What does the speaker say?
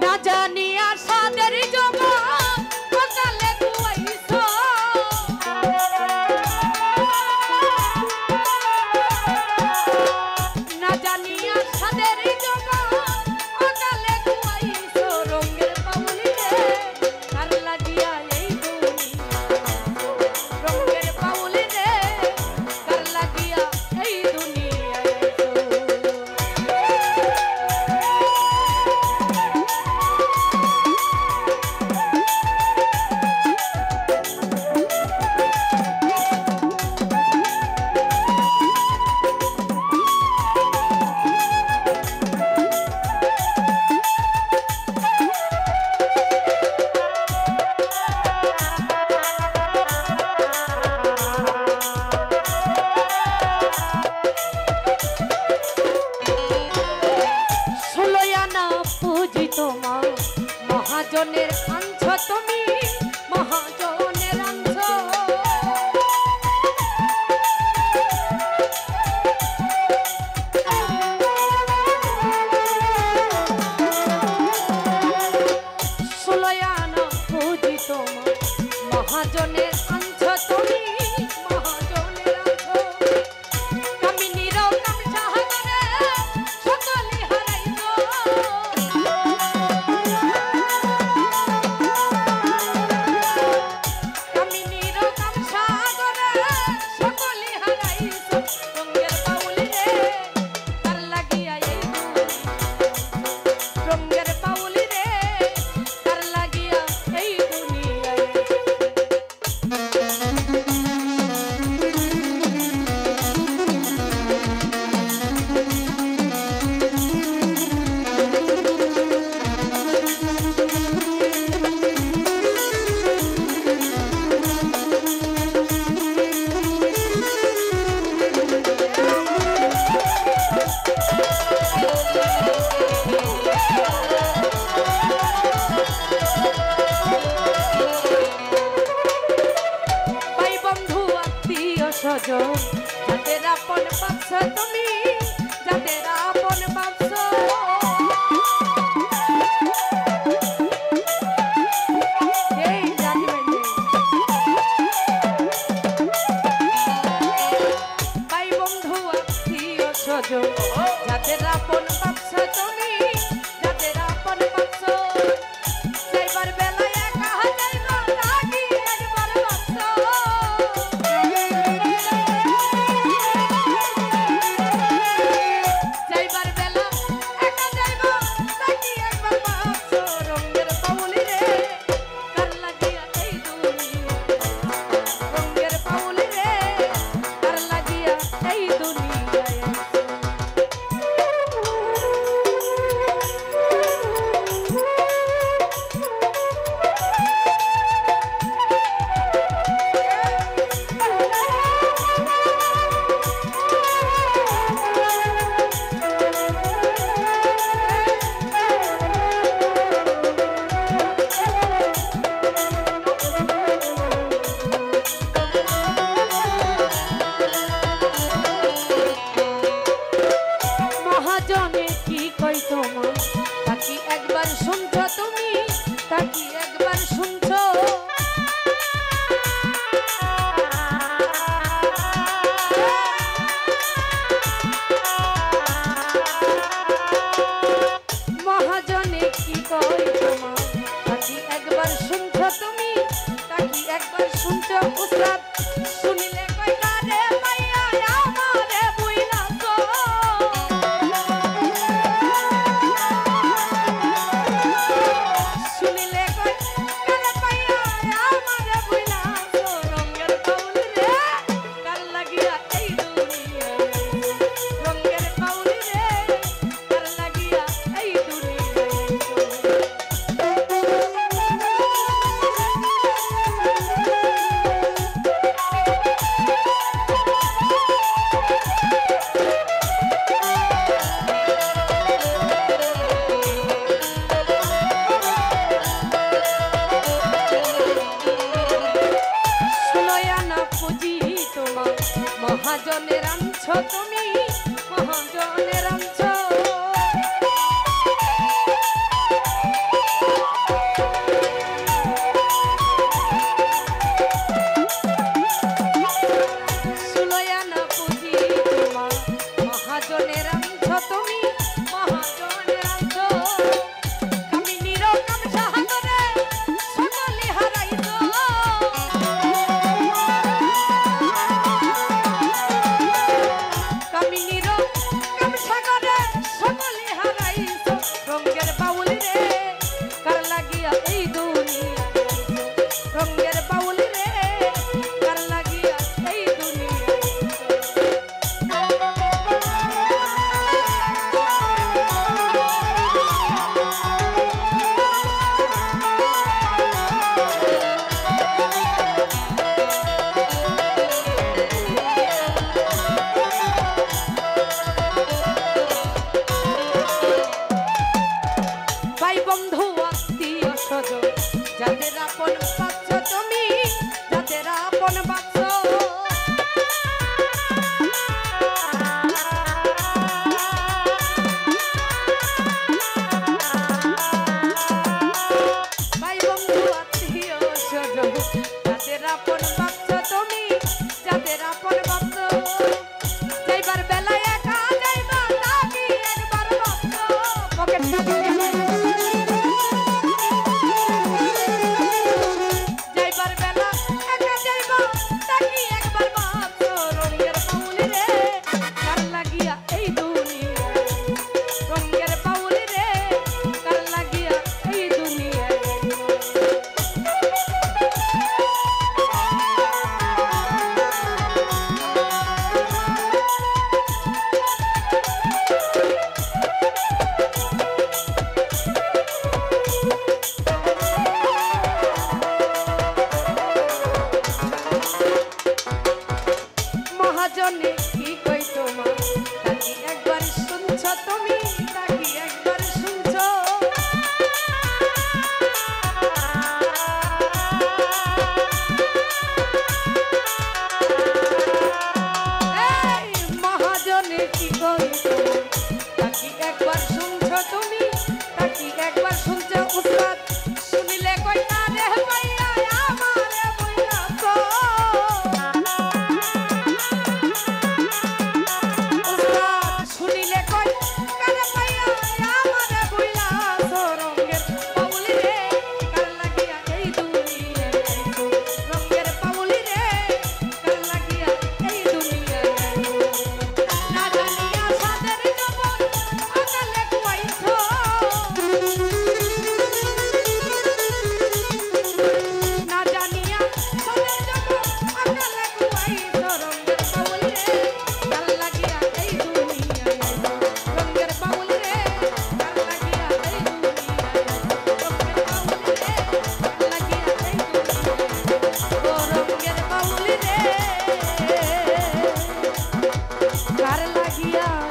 না জানিয়া সাদের জবাব সকালে কুয়াইছো, না জানিয়া সাদের জবাব সকালে কুয়াইছো, রঙের পাউলি রে কার লাগিয়া এই দুনিয়া, রঙের পাউলি রে কার লাগিয়া এই দুনিয়া। মহাজনের আনছ তুমি, মহাজনের আনছ, ষোলয়ানা পুঁজি তোমার মহাজনের আনছ তুমি, মহাজনের আনছ, কামিনীর কাম সাহায্যে সকলে হারাইছ, স্বজন যাদের আপন ভাবছ তুমি, যাদের আপন ভাবছ, এই জানবেন ভাই বন্ধু আত্মীয় স্বজন যাদের আপন ভাবছ তুমি, যাদের আপন ভাবছ, যাইবার বেলায় একা যাইবা রাগি একবার ভাবছ, তাকি একবার শুনছ তুমি, তাকি একবার শুনছ, মহাজনে কি কই তোমার, তাকি একবার শুনছ তুমি, তাকি একবার শুনছ, উস্তাদ শুনিলে কই না রে মাইয়া আমারে বুইলাছ, শুনিলে কই কালে পাইয়া আমারে বুইলাছ, রঙের পাউলি রে কার লাগিয়া এই দুনিয়া, রঙের পাউলি রে কার লাগিয়া এই দুনিয়া। মহাজনের আনছ তুমি, মহাজনের আনছ, দিয়া